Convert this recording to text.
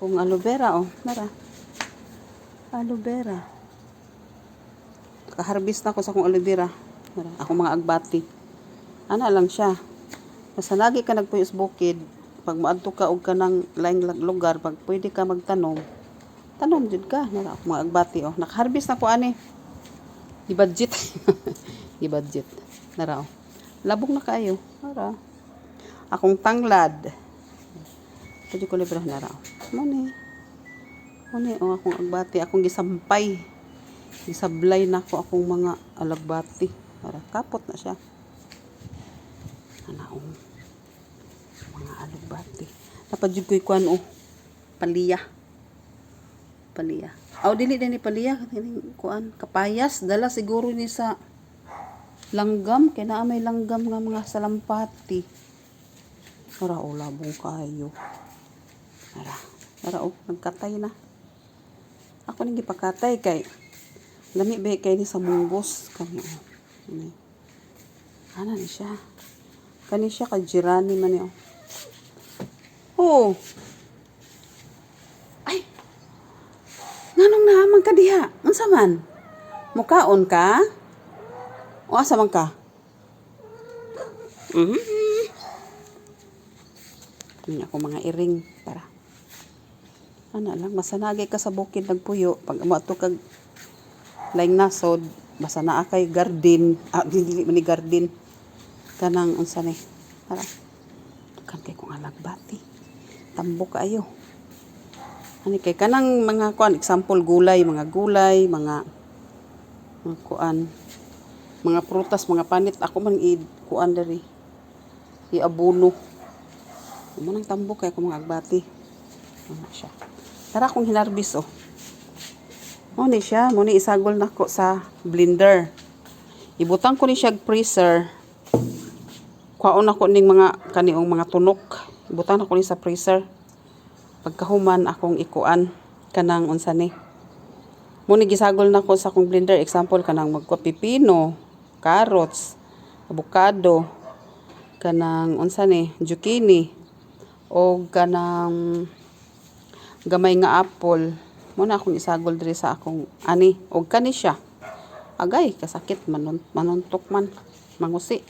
akong aloe vera, oh. Nara. Aloe vera. Kaharbis na ko sa akong aloe vera. Nara. Akong mga agbati. Ana lang siya. Basta lagi ka nagpuyos bukid, pag maadto ka og kanang laing lugar, pag pwede ka magtanom, tanom jud ka. Nara akong mga agbati, oh. Nakaharbis na ko ani. I-budget. I-budget. Nara, oh. Labog na kayo. Nara. Akong tanglad. Pwede ko libra na raw. Muni, oh, akong agbati. Akong gisampay. Gisablay na ko akong mga alagbati. Para kapot na siya. Anaong mga alagbati. Napadjud ko ikuan, oh. Paliya. Paliya. Aw, dili din ni paliya. Kuan, kapayas. Dala siguro ni sa langgam. Kaya na may langgam nga mga salampati. Para o labong kayo. Para o nagkatay na. Ako nang gipakatay kay lami ba kay ni sa munggos kani o. Ana ni siya. Kani siya ka jirani man ni o. Oh. Ay. Nganong naman ka diha? Unsa man? Mukaon ka? O asa man ka? Ini ako mga iring para ana lang masanagay ka sa bukid nagpuyo pag amato kag laing nasod basta naa kay garden dili man ni garden kanang unsa ni para kan kay kung alagbati tambok kaayo ani kay kanang mga kuan example gulay mga kuan mga prutas mga panit ako man kuan diri iabuno mo nang tambok kay ako mga agbati ano siya. Tara akong hinarbis, oh. Muna siya. Muna isagol na ko sa blender. Ibutang ko ni siya freezer. Kwaon ako ning mga kaniong mga tunok. Ibutang ako ni sa freezer. Pagkahuman akong ikuan. Kanang unsa ni. Muna gisagol na ko sa akong blender. Example, kanang magkapipino, carrots, avocado, kanang unsa ni, zucchini, o kanang gamay nga apple. Muna akong isagol diri sa akong ani og kani siya. Agay kasakit manuntok man mangusi.